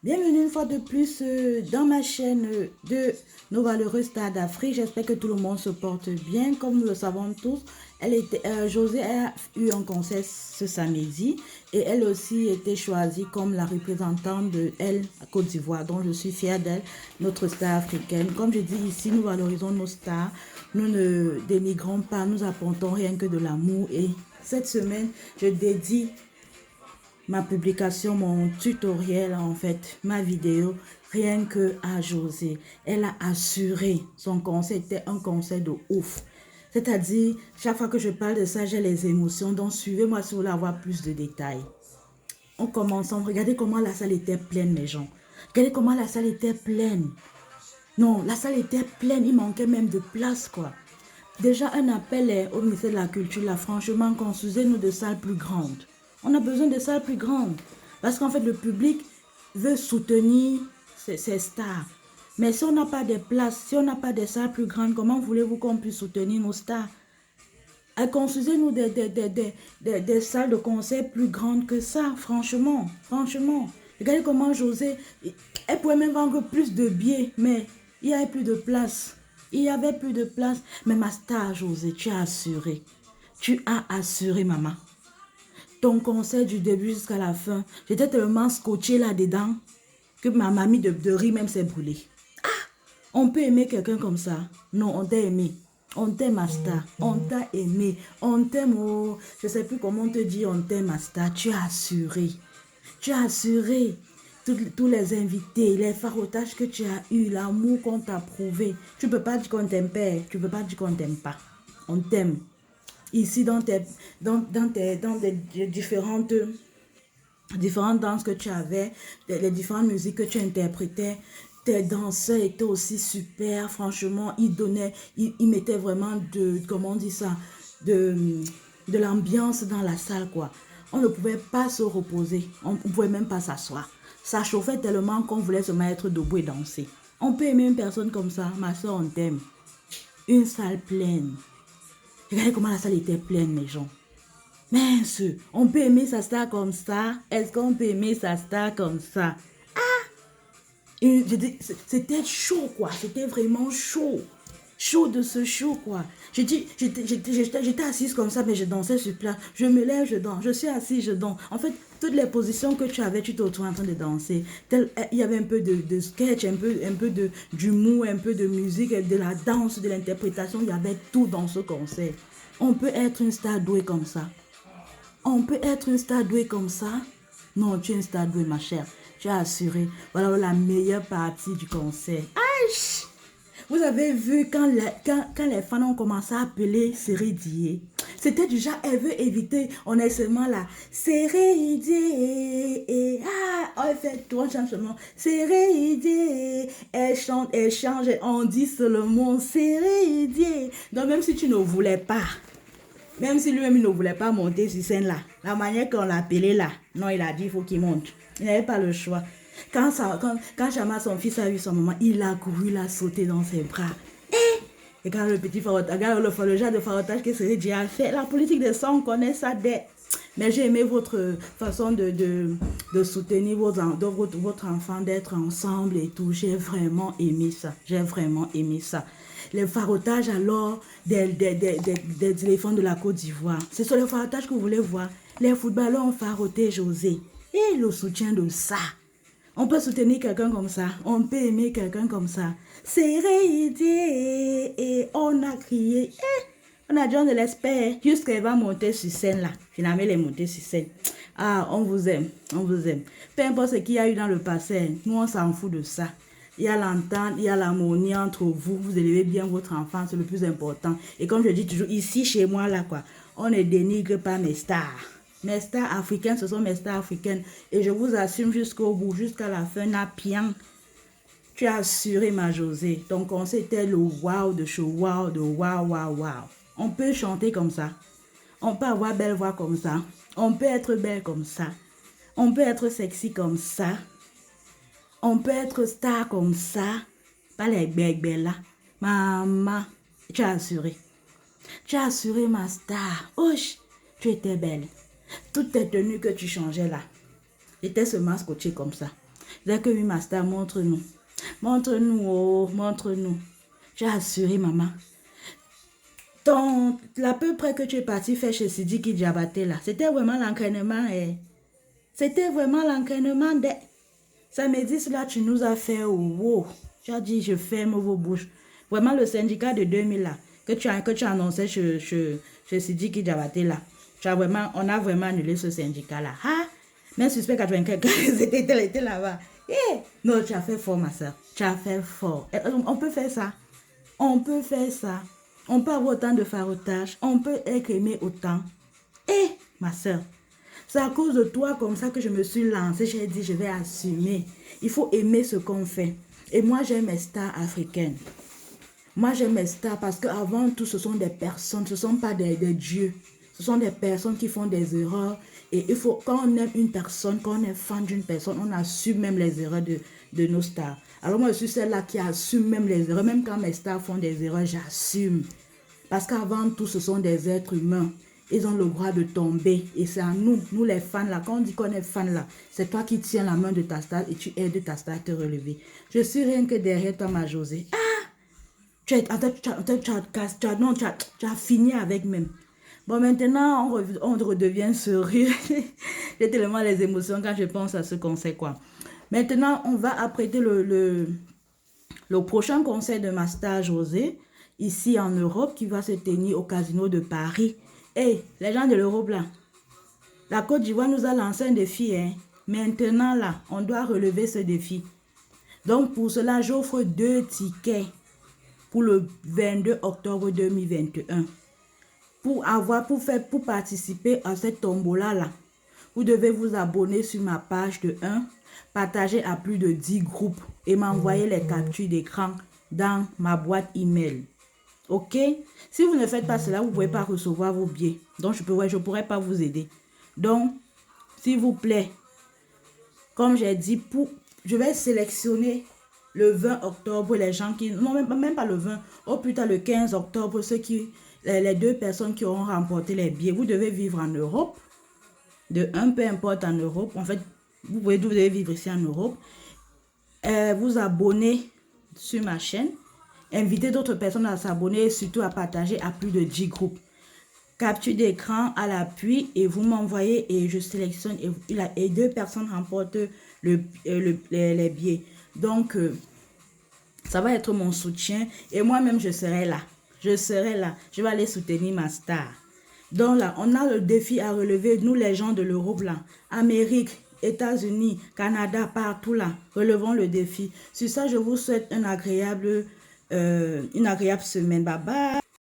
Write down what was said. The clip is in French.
Bienvenue une fois de plus dans ma chaîne de Nos Valeureux Stars d'Afrique. J'espère que tout le monde se porte bien. Comme nous le savons tous, José a eu un concert ce samedi et elle aussi était choisie comme la représentante de elle à Côte d'Ivoire. Donc je suis fière d'elle, notre star africaine. Comme je dis ici, nous valorisons nos stars. Nous ne dénigrons pas, nous apportons rien que de l'amour. Et cette semaine, je dédie ma publication, mon tutoriel, en fait, ma vidéo, rien que à José. Elle a assuré son conseil, était un conseil de ouf. C'est-à-dire, chaque fois que je parle de ça, j'ai les émotions. Donc, suivez-moi si vous voulez avoir plus de détails. On commence, regardez comment la salle était pleine, mes gens. Regardez comment la salle était pleine. Non, la salle était pleine, il manquait même de place, quoi. Déjà, un appel est au ministère de la Culture, là, franchement, construisez-nous de salles plus grandes. On a besoin de salles plus grandes. Parce qu'en fait, le public veut soutenir ces stars. Mais si on n'a pas de places, si on n'a pas de salles plus grandes, comment voulez-vous qu'on puisse soutenir nos stars? Construisez-nous des salles de concert plus grandes que ça, franchement. Franchement. Regardez comment José, elle pouvait même vendre plus de billets, mais il n'y avait plus de place. Il n'y avait plus de place. Mais ma star, José, tu as assuré. Tu as assuré, maman. Ton concert du début jusqu'à la fin, j'étais tellement scotché là-dedans que ma mamie de rire même s'est brûlée. On peut aimer quelqu'un comme ça. Non, on t'a aimé. On t'aime, Asta. On t'a aimé. On t'aime. Oh, je ne sais plus comment te dire. On t'aime, Asta. Tu as assuré. Tu as assuré. Tous les invités, les farotages que tu as eu, l'amour qu'on t'a prouvé. Tu ne peux pas dire qu'on t'aime pas. Tu ne peux pas dire qu'on t'aime pas. On t'aime. Ici, dans les différentes danses que tu avais, les différentes musiques que tu interprétais, tes danseurs étaient aussi super, franchement, ils mettaient vraiment comment on dit ça, de l'ambiance dans la salle, quoi. On ne pouvait pas se reposer, on ne pouvait même pas s'asseoir. Ça chauffait tellement qu'on voulait se mettre debout et danser. On peut aimer une personne comme ça, ma soeur, on t'aime. Une salle pleine. Regardez comment la salle était pleine, mes gens. Mince, on peut aimer sa star comme ça? Est-ce qu'on peut aimer sa star comme ça? Et c'était chaud, quoi. C'était vraiment chaud. Chaud de ce chaud, quoi. J'étais assise comme ça, mais je dansais sur place. Je me lève, je danse. Je suis assise, je danse. En fait, toutes les positions que tu avais, tu te retrouves en train de danser. Il y avait un peu de sketch, un peu d'humour, un peu de musique, de la danse, de l'interprétation. Il y avait tout dans ce concert. On peut être une star douée comme ça. On peut être une star douée comme ça. Non, tu es une star douée, ma chère. Tu as assuré. Voilà la meilleure partie du concert. Aïe! Vous avez vu quand les fans ont commencé à appeler Série Dié. C'était déjà, elle veut éviter. On est seulement là. Série Dié. Ah, elle fait trois changements. Série Dié. Elle chante, elle change. On dit seulement Série Dié. Donc même si tu ne voulais pas. Même si lui-même ne voulait pas monter sur scène là, la manière qu'on l'appelait là, non, il a dit il faut qu'il monte. Il n'avait pas le choix. Quand Chama, son fils, a vu son maman, il a couru, il a sauté dans ses bras. Et regarde le petit farotage, regarde le genre de farotage que Céline Dion a fait. La politique des sons, on connaît ça dès. Mais j'ai aimé votre façon de soutenir votre enfant, d'être ensemble et tout. J'ai vraiment aimé ça. J'ai vraiment aimé ça. Les farotages alors des éléphants de la Côte d'Ivoire. Ce sont les farotages que vous voulez voir. Les footballeurs ont faroté José. Et le soutien de ça. On peut soutenir quelqu'un comme ça. On peut aimer quelqu'un comme ça. C'est réidé. Et on a crié. On a dit on ne l'espère. Jusqu'à elle va monter sur scène là. Finalement, elle est montée sur scène. Ah, on vous aime. On vous aime. Peu importe ce qu'il y a eu dans le passé. Nous, on s'en fout de ça. Il y a l'entente, il y a l'harmonie entre vous. Vous élevez bien votre enfant. C'est le plus important. Et comme je dis toujours, ici, chez moi, là, quoi. On ne dénigre pas mes stars. Mes stars africaines, ce sont mes stars africaines. Et je vous assume jusqu'au bout, jusqu'à la fin, Napian. Tu as assuré, ma José. Ton conseil était le wow de show, wow de wow, wow, wow. On peut chanter comme ça. On peut avoir belle voix comme ça. On peut être belle comme ça. On peut être sexy comme ça. On peut être star comme ça. Pas les belles là. Maman, tu as assuré. Tu as assuré ma star. Ouch, tu étais belle. Toutes tes tenues que tu changeais là, étaient seulement scotchées comme ça. Dès que oui, ma star, montre-nous. Montre-nous, oh, montre-nous. J'ai assuré, maman. La peu près que tu es parti faire chez Sidiki Diabaté là, c'était vraiment l'entraînement. C'était vraiment l'entraînement. Ça me dit cela, tu nous as fait wow. Tu as dit, je ferme vos bouches. Vraiment, le syndicat de 2000 là, que tu annonçais chez Sidiki Diabaté là, on a vraiment annulé ce syndicat là. Ah, même suspect 84, était là-bas. Non, tu as fait fort, ma soeur. Tu as fait fort. On peut faire ça. On peut faire ça. On peut avoir autant de farotage. On peut être aimé autant. Ma soeur, c'est à cause de toi comme ça que je me suis lancée. J'ai dit, je vais assumer. Il faut aimer ce qu'on fait. Et moi, j'aime mes stars africaines. Moi, j'aime mes stars parce qu'avant tout, ce sont des personnes. Ce ne sont pas des dieux. Ce sont des personnes qui font des erreurs. Et il faut, quand on aime une personne, quand on est fan d'une personne, on assume même les erreurs de nos stars. Alors moi, je suis celle-là qui assume même les erreurs. Même quand mes stars font des erreurs, j'assume. Parce qu'avant tout, ce sont des êtres humains. Ils ont le droit de tomber. Et c'est à nous les fans là. Quand on dit qu'on est fan là, c'est toi qui tiens la main de ta star et tu aides ta star à te relever. Je suis rien que derrière toi, ma Josée. Tu as fini avec même. Bon, maintenant, on redevient sérieux. J'ai tellement les émotions quand je pense à ce concert, quoi. Maintenant, on va apprêter le prochain concert de ma star Josée, ici en Europe, qui va se tenir au Casino de Paris. Les gens de l'Europe, là, la Côte d'Ivoire nous a lancé un défi, hein. Maintenant, là, on doit relever ce défi. Donc, pour cela, j'offre 2 tickets pour le 22 octobre 2021. Pour participer à cette tombola-là, vous devez vous abonner sur ma page de 1, partager à plus de 10 groupes et m'envoyer les captures d'écran dans ma boîte email. Ok? Si vous ne faites pas cela, vous ne pouvez pas recevoir vos billets. Donc, je ne pourrais pas vous aider. Donc, s'il vous plaît, comme j'ai dit, je vais sélectionner le 20 octobre les gens qui... Non, même pas le 20. Au plus tard, le 15 octobre, les 2 personnes qui auront remporté les billets. Vous devez vivre en Europe. Peu importe en Europe. En fait, vous devez vivre ici en Europe. Vous abonner sur ma chaîne. Inviter d'autres personnes à s'abonner et surtout à partager à plus de 10 groupes. Capture d'écran à l'appui et vous m'envoyez et je sélectionne et 2 personnes remportent les billets. Donc, ça va être mon soutien et moi-même, je serai là. Je serai là. Je vais aller soutenir ma star. Donc là, on a le défi à relever, nous les gens de l'Europe là. Amérique, États-Unis, Canada, partout là. Relevons le défi. Sur ça, je vous souhaite une agréable semaine. Bye bye.